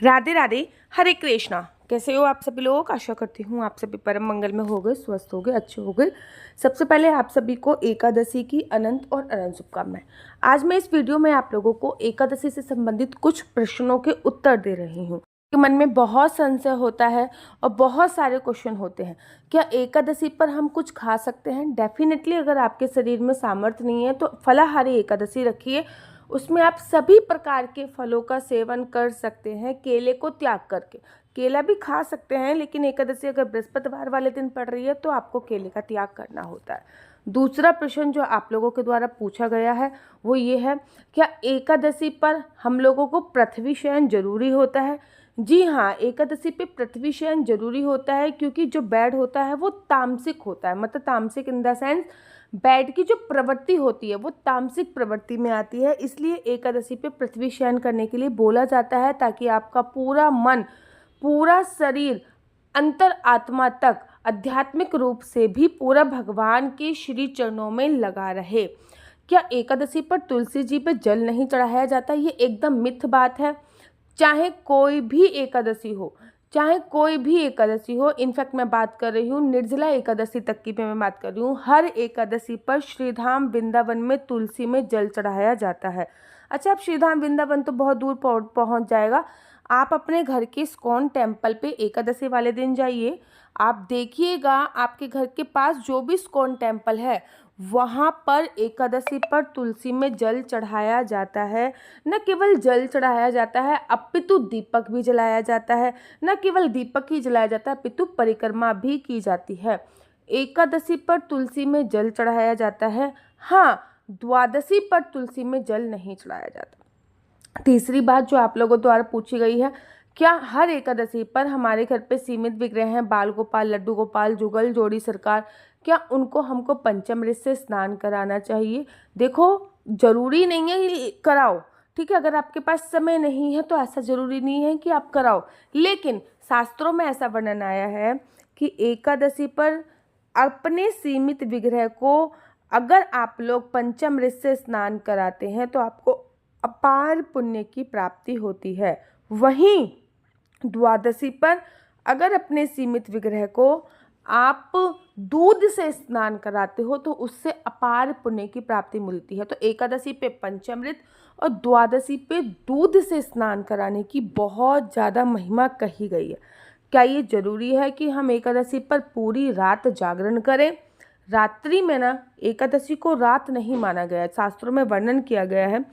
राधे राधे, हरे कृष्णा। कैसे हो आप सभी लोग? आशा करती हूँ आप सभी परम मंगल में हो गए, स्वस्थ हो गए, अच्छे हो गए। सबसे पहले आप सभी को एकादशी की अनंत और अनंत शुभकामनाएं। आज मैं इस वीडियो में आप लोगों को एकादशी से संबंधित कुछ प्रश्नों के उत्तर दे रही हूँ। मन में बहुत संशय होता है और बहुत सारे क्वेश्चन होते हैं। क्या एकादशी पर हम कुछ खा सकते हैं? डेफिनेटली अगर आपके शरीर में सामर्थ्य नहीं है तो फलाहारी एकादशी रखिए। उसमें आप सभी प्रकार के फलों का सेवन कर सकते हैं, केले को त्याग करके। केला भी खा सकते हैं, लेकिन एकादशी अगर बृहस्पतिवार वाले दिन पड़ रही है तो आपको केले का त्याग करना होता है। दूसरा प्रश्न जो आप लोगों के द्वारा पूछा गया है वो ये है, क्या एकादशी पर हम लोगों को पृथ्वी शयन जरूरी होता है? जी हाँ, एकादशी पे पृथ्वी शयन जरूरी होता है, क्योंकि जो बेड होता है वो तामसिक होता है। मतलब तामसिक इन द सेंस बेड की जो प्रवृत्ति होती है वो तामसिक प्रवृत्ति में आती है। इसलिए एकादशी पे पृथ्वी शयन करने के लिए बोला जाता है, ताकि आपका पूरा मन, पूरा शरीर, अंतर आत्मा तक आध्यात्मिक रूप से भी पूरा भगवान के श्री चरणों में लगा रहे। क्या एकादशी पर तुलसी जी पे जल नहीं चढ़ाया जाता? ये एकदम मिथ बात है। चाहे कोई भी एकादशी हो, चाहे कोई भी एकादशी हो, इनफैक्ट मैं बात कर रही हूँ निर्जला एकादशी तक की मैं बात कर रही हूँ, हर एकादशी पर श्रीधाम वृंदावन में तुलसी में जल चढ़ाया जाता है। अच्छा, अब श्रीधाम वृंदावन तो बहुत दूर पहुँच जाएगा। आप अपने घर के इस्कॉन टेम्पल पे एकादशी वाले दिन जाइए, आप देखिएगा आपके घर के पास जो भी इस्कॉन टेम्पल है वहाँ पर एकादशी पर तुलसी में जल चढ़ाया जाता है। न केवल जल चढ़ाया जाता है, अपितु दीपक भी जलाया जाता है। न केवल दीपक ही जलाया जाता है, अपितु परिक्रमा भी की जाती है। एकादशी पर तुलसी में जल चढ़ाया जाता है। हाँ, द्वादशी पर तुलसी में जल नहीं चढ़ाया जाता। तीसरी बात जो आप लोगों द्वारा पूछी गई है, क्या हर एकादशी पर हमारे घर पे सीमित विग्रह हैं, बाल गोपाल, लड्डू गोपाल, जुगल जोड़ी सरकार, क्या उनको हमको पंचामृत से स्नान कराना चाहिए? देखो, जरूरी नहीं है कि कराओ, ठीक है। अगर आपके पास समय नहीं है तो ऐसा जरूरी नहीं है कि आप कराओ, लेकिन शास्त्रों में ऐसा वर्णन आया है कि एकादशी पर अपने सीमित विग्रह को अगर आप लोग पंचामृत से स्नान कराते हैं तो आपको अपार पुण्य की प्राप्ति होती है। वहीं द्वादशी पर अगर अपने सीमित विग्रह को आप दूध से स्नान कराते हो तो उससे अपार पुण्य की प्राप्ति मिलती है। तो एकादशी पे पंचामृत और द्वादशी पे दूध से स्नान कराने की बहुत ज़्यादा महिमा कही गई है। क्या ये जरूरी है कि हम एकादशी पर पूरी रात जागरण करें? रात्रि में ना, एकादशी को रात नहीं माना गया है। शास्त्रों में वर्णन किया गया है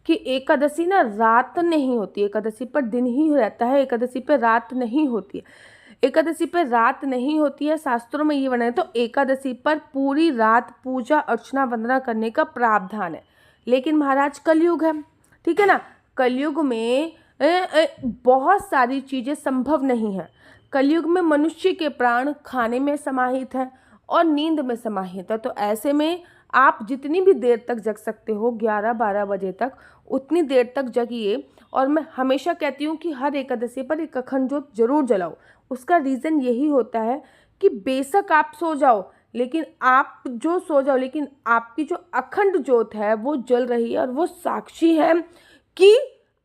कि एकादशी ना रात नहीं होती, एकादशी पर दिन ही रहता है, एकादशी पर रात नहीं होती है। एकादशी पर रात नहीं होती है, शास्त्रों में ये वर्णन है। तो एकादशी पर पूरी रात पूजा अर्चना वंदना करने का प्रावधान है। लेकिन महाराज कलयुग है, ठीक है ना। कलयुग में बहुत सारी चीज़ें संभव नहीं है। कलयुग में मनुष्य के प्राण खाने में समाहित हैं और नींद में समाहित है। तो ऐसे में आप जितनी भी देर तक जग सकते हो, 11-12 बजे तक, उतनी देर तक जगिए। और मैं हमेशा कहती हूँ कि हर एकादशी पर एक अखंड ज्योत जरूर जलाओ। उसका रीज़न यही होता है कि बेशक आप सो जाओ, लेकिन आप जो सो जाओ, लेकिन आपकी जो अखंड ज्योत है वो जल रही है और वो साक्षी है कि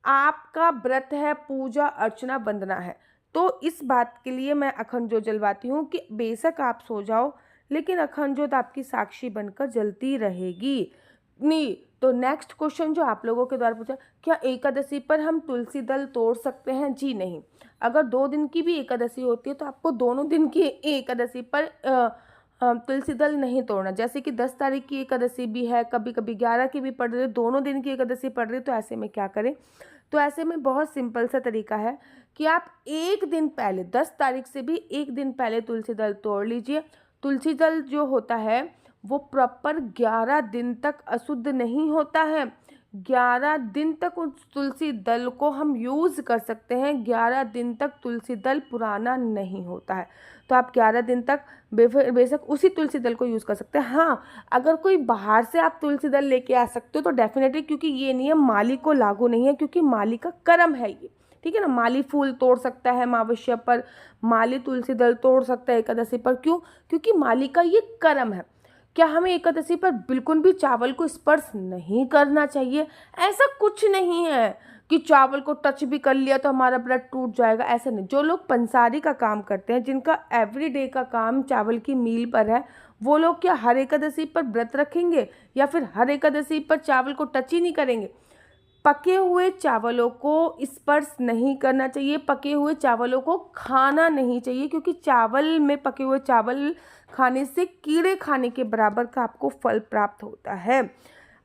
आपका व्रत है, पूजा अर्चना वंदना है। तो इस बात के लिए मैं अखंड ज्योत जलवाती हूँ कि बेशक आप सो जाओ, लेकिन अखंड ज्योत आपकी साक्षी बनकर जलती रहेगी। नहीं तो नेक्स्ट क्वेश्चन जो आप लोगों के द्वारा पूछा, क्या एकादशी पर हम तुलसी दल तोड़ सकते हैं? जी नहीं। अगर 2 दिन की भी एकादशी होती है तो आपको दोनों दिन की एकादशी पर तुलसी दल नहीं तोड़ना। जैसे कि 10 तारीख की एकादशी भी है, कभी कभी 11 की भी पड़ रही है, दोनों दिन की एकादशी पड़ रही है, तो ऐसे में क्या करें? तो ऐसे में बहुत सिंपल सा तरीका है कि आप एक दिन पहले, 10 तारीख से भी एक दिन पहले तुलसी दल तोड़ लीजिए। तुलसी दल जो होता है वो प्रॉपर 11 दिन तक अशुद्ध नहीं होता है। 11 दिन तक उस तुलसी दल को हम यूज़ कर सकते हैं। 11 दिन तक तुलसी दल पुराना नहीं होता है। तो आप 11 दिन तक बेशक उसी तुलसी दल को यूज़ कर सकते हैं। हाँ, अगर कोई बाहर से आप तुलसी दल लेके आ सकते हो तो डेफिनेटली, क्योंकि ये नियम माली को लागू नहीं है, क्योंकि माली का कर्म है ये, ठीक है ना। माली फूल तोड़ सकता है अमावस्या पर, माली तुलसी दल तोड़ सकता है एकादशी पर। क्यों? क्योंकि माली का ये कर्म है। क्या हमें एकादशी पर बिल्कुल भी चावल को स्पर्श नहीं करना चाहिए? ऐसा कुछ नहीं है। कि चावल को टच भी कर लिया तो हमारा व्रत टूट जाएगा, ऐसा नहीं। जो लोग पंसारी का काम करते हैं, जिनका एवरीडे का काम चावल की मील पर है, वो लोग क्या हर एकादशी पर व्रत रखेंगे या फिर हर एकादशी पर चावल को टच ही नहीं करेंगे? पके हुए चावलों को स्पर्श नहीं करना चाहिए, पके हुए चावलों को खाना नहीं चाहिए, क्योंकि चावल में पके हुए चावल खाने से कीड़े खाने के बराबर का आपको फल प्राप्त होता है।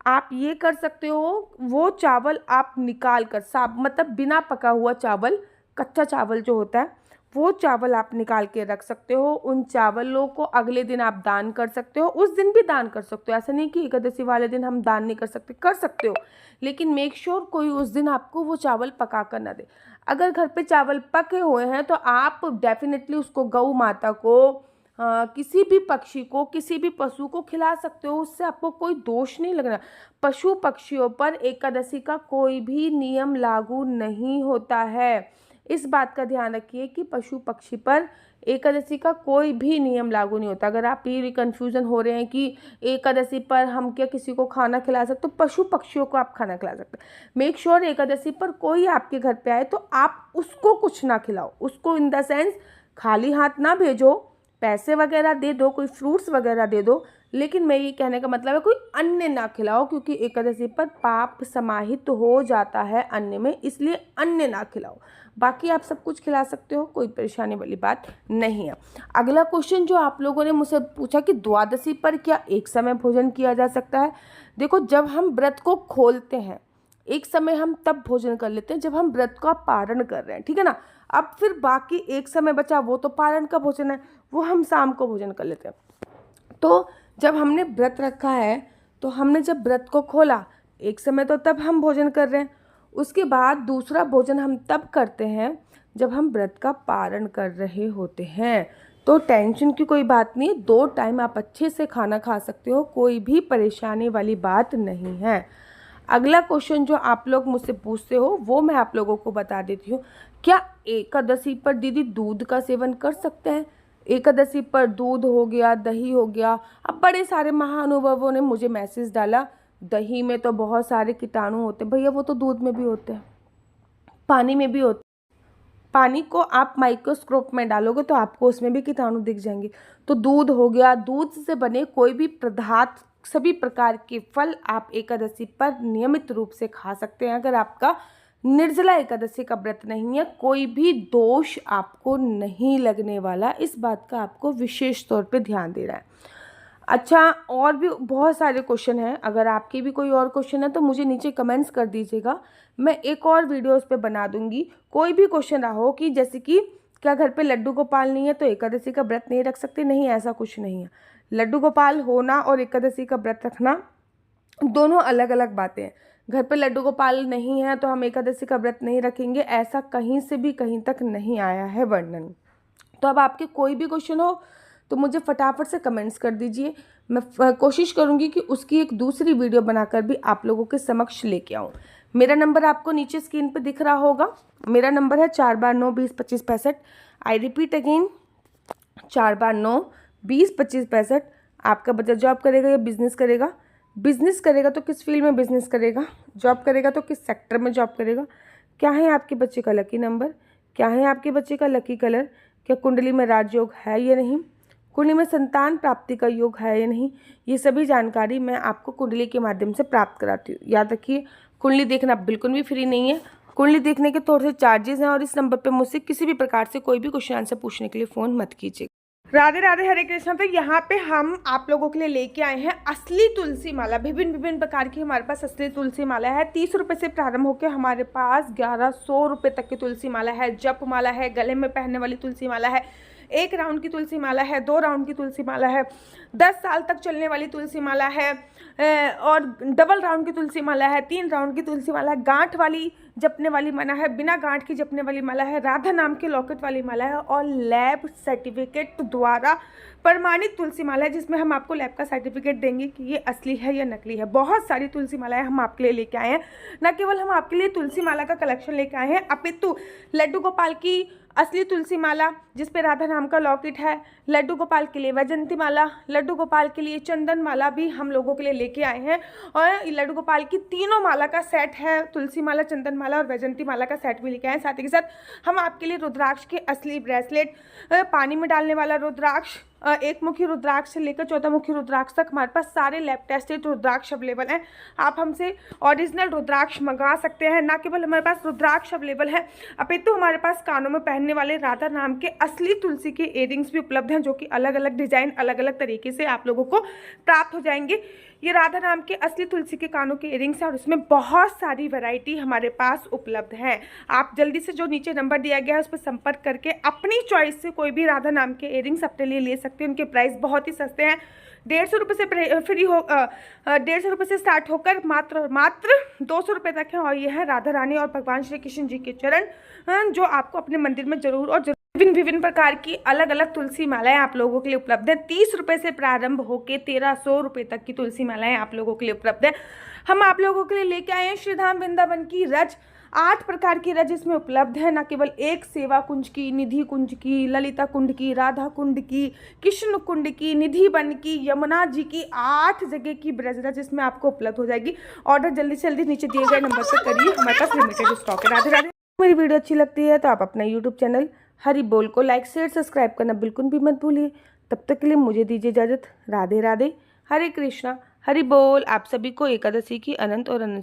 आप ये कर सकते हो, वो चावल आप निकाल कर साफ, मतलब बिना पका हुआ चावल, कच्चा चावल जो होता है वो चावल आप निकाल के रख सकते हो। उन चावलों को अगले दिन आप दान कर सकते हो, उस दिन भी दान कर सकते हो। ऐसा नहीं कि एकादशी वाले दिन हम दान नहीं कर सकते, कर सकते हो, लेकिन मेक श्योर कोई उस दिन आपको वो चावल पका कर ना दे। अगर घर पे चावल पके हुए हैं तो आप डेफिनेटली उसको गौ माता को, किसी भी पक्षी को, किसी भी पशु को खिला सकते हो, उससे आपको कोई दोष नहीं लगना। पशु पक्षियों पर एकादशी का कोई भी नियम लागू नहीं होता है। इस बात का ध्यान रखिए कि पशु पक्षी पर एकादशी का कोई भी नियम लागू नहीं होता। अगर आप ये कन्फ्यूज़न हो रहे हैं कि एकादशी पर हम क्या किसी को खाना खिला सकते, तो पशु पक्षियों को आप खाना खिला सकते हैं। मेक श्योर एकादशी पर कोई आपके घर पे आए तो आप उसको कुछ ना खिलाओ, उसको इन द सेंस खाली हाथ ना भेजो, पैसे वगैरह दे दो, कोई फ्रूट्स वगैरह दे दो, लेकिन मैं ये कहने का मतलब है कोई अन्न ना खिलाओ, क्योंकि एकादशी पर पाप समाहित हो जाता है अन्न में, इसलिए अन्न ना खिलाओ। बाकी आप सब कुछ खिला सकते हो, कोई परेशानी वाली बात नहीं है। अगला क्वेश्चन जो आप लोगों ने मुझसे पूछा कि द्वादशी पर क्या एक समय भोजन किया जा सकता है? देखो, जब हम व्रत को खोलते हैं एक समय हम तब भोजन कर लेते हैं जब हम व्रत का पारण कर रहे हैं, ठीक है ना। अब फिर बाकी एक समय बचा, वो तो पारण का भोजन है, वो हम शाम को भोजन कर लेते हैं। तो जब हमने व्रत रखा है तो हमने जब व्रत को खोला एक समय तो तब हम भोजन कर रहे हैं, उसके बाद दूसरा भोजन हम तब करते हैं जब हम व्रत का पारण कर रहे होते हैं। तो टेंशन की कोई बात नहीं, 2 टाइम आप अच्छे से खाना खा सकते हो, कोई भी परेशानी वाली बात नहीं है। अगला क्वेश्चन जो आप लोग मुझसे पूछते हो वो मैं आप लोगों को बता देती हूँ। क्या एकादशी पर दीदी दूध का सेवन कर सकते हैं? एकादशी पर दूध हो गया, दही हो गया। अब बड़े सारे महानुभावों ने मुझे मैसेज डाला, दही में तो बहुत सारे कीटाणु होते हैं। भैया वो तो दूध में भी होते हैं, पानी में भी होते हैं। पानी को आप माइक्रोस्कोप में डालोगे तो आपको उसमें भी कीटाणु दिख जाएंगे। तो दूध हो गया, दूध से बने कोई भी पदार्थ, सभी प्रकार के फल आप एकादशी पर नियमित रूप से खा सकते हैं। अगर आपका निर्जला एकादशी का व्रत नहीं है, कोई भी दोष आपको नहीं लगने वाला, इस बात का आपको विशेष तौर पे ध्यान देना है। अच्छा, और भी बहुत सारे क्वेश्चन हैं, अगर आपके भी कोई और क्वेश्चन है तो मुझे नीचे कमेंट्स कर दीजिएगा, मैं एक और वीडियो उस पर बना दूंगी। कोई भी क्वेश्चन रहा हो कि जैसे कि क्या घर पे लड्डू गोपाल नहीं है तो एकादशी का व्रत नहीं रख सकते? नहीं, ऐसा कुछ नहीं है। लड्डू गोपाल होना और एकादशी का व्रत रखना दोनों अलग अलग बातें हैं। घर पे लड्डू गोपाल नहीं है तो हम एकादशी का व्रत नहीं रखेंगे, ऐसा कहीं से भी कहीं तक नहीं आया है वर्णन। तो अब आपके कोई भी क्वेश्चन हो तो मुझे फटाफट से कमेंट्स कर दीजिए, मैं कोशिश करूंगी कि उसकी एक दूसरी वीडियो बनाकर भी आप लोगों के समक्ष लेके आऊँ। मेरा नंबर आपको नीचे स्क्रीन पे दिख रहा होगा, मेरा नंबर है 4/9 20 25 65। I repeat again, 4/9 20 25 65। आपका बच्चा जॉब करेगा या बिजनेस करेगा? बिजनेस करेगा तो किस फील्ड में बिजनेस करेगा, जॉब करेगा तो किस सेक्टर में जॉब करेगा, क्या है आपके बच्चे का लकी नंबर, क्या है आपके बच्चे का लकी कलर, क्या कुंडली में राजयोग है या नहीं, कुंडली में संतान प्राप्ति का योग है या नहीं, ये सभी जानकारी मैं आपको कुंडली के माध्यम से प्राप्त कराती हूँ। याद रखिए, कुंडली देखना बिल्कुल भी फ्री नहीं है, कुंडली देखने के थोड़े से चार्जेस हैं, और इस नंबर पर मुझसे किसी भी प्रकार से कोई भी क्वेश्चन आंसर पूछने के लिए फ़ोन मत कीजिए। राधे राधे, हरे कृष्णा। तो यहाँ पे हम आप लोगों के लिए लेके आए हैं असली तुलसी माला। विभिन्न विभिन्न प्रकार की हमारे पास असली तुलसी माला है। 30 रुपये से प्रारंभ होकर हमारे पास 1100 रुपये तक की तुलसी माला है। जप माला है, गले में पहनने वाली तुलसी माला है, 1 राउंड की तुलसी माला है, 2 राउंड की तुलसी माला है, 10 साल तक चलने वाली तुलसी माला है, और डबल राउंड की तुलसी माला है, 3 राउंड की तुलसी माला है, गांठ वाली जपने वाली माला है, बिना गांठ की जपने वाली माला है, राधा नाम के लॉकेट वाली माला है, और लैब सर्टिफिकेट द्वारा प्रमाणित तुलसी माला है, जिसमें हम आपको लैब का सर्टिफिकेट देंगे कि ये असली है या नकली है। बहुत सारी तुलसी मालाएं हम आपके लिए लेके आए हैं। न केवल हम आपके लिए तुलसी माला का कलेक्शन लेके आए हैं, अपितु लड्डू गोपाल की असली तुलसी माला जिस पे राधा नाम का लॉकेट है, लड्डू गोपाल के लिए वैजंती माला, लड्डू गोपाल के लिए चंदन माला भी हम लोगों के लिए लेके आए हैं। और लड्डू गोपाल की तीनों माला का सेट है, तुलसी माला, चंदन माला और वैजंती माला का सेट भी लेके आए हैं। साथ ही के साथ हम आपके लिए रुद्राक्ष के असली ब्रेसलेट, पानी में डालने वाला रुद्राक्ष, एक मुखी रुद्राक्ष से लेकर 14 मुखी रुद्राक्ष तक हमारे पास सारे लैब टेस्टेड रुद्राक्ष अवेलेबल हैं। आप हमसे ओरिजिनल रुद्राक्ष मंगा सकते हैं। ना केवल हमारे पास रुद्राक्ष अवेलेबल है, अपितु हमारे पास कानों में पहनने वाले राधा नाम के असली तुलसी के इयररिंग्स भी उपलब्ध हैं, जो कि अलग अलग डिजाइन, अलग अलग तरीके से आप लोगों को प्राप्त हो जाएंगे। ये राधा नाम के असली तुलसी के कानों के इयररिंग्स हैं और इसमें बहुत सारी वैरायटी हमारे पास उपलब्ध है। आप जल्दी से जो नीचे नंबर दिया गया है उस पर संपर्क करके अपनी चॉइस से कोई भी राधा नाम के इयररिंग्स अपने लिए ले सकते हैं। उनके प्राइस बहुत ही सस्ते हैं, 150 रुपये से फ्री हो 150 रुपये से स्टार्ट होकर मात्र 200 रुपये तक है। और यह है राधा रानी और भगवान श्री कृष्ण जी के चरण, जो आपको अपने मंदिर में जरूर और विभिन्न प्रकार की अलग अलग तुलसी मालाएं आप लोगों के लिए उपलब्ध है। 30 रुपये से प्रारंभ होकर 1300 रुपये तक की तुलसी मालाएं आप लोगों के लिए उपलब्ध है। हम आप लोगों के लिए लेके आए हैं श्रीधाम वृंदावन की रज, 8 प्रकार की रज इसमें उपलब्ध है। न केवल एक सेवा कुंज की, निधि कुंज की, ललिता कुंड की, राधा कुंड की, कृष्ण कुंड की, निधि वन की, यमुना जी की, 8 जगह की ब्रज रज इसमें आपको उपलब्ध हो जाएगी। ऑर्डर जल्दी से जल्दी नीचे दिए गए नंबर से करिए, हमारे पास लिमिटेड स्टॉक है। राधे राधे। मेरी वीडियो अच्छी लगती है तो आप अपना यूट्यूब चैनल हरि बोल को लाइक शेयर सब्सक्राइब करना बिल्कुल भी मत भूलिए। तब तक के लिए मुझे दीजिए इजाजत। राधे राधे, हरे कृष्णा, हरि बोल। आप सभी को एकादशी की अनंत और अनंत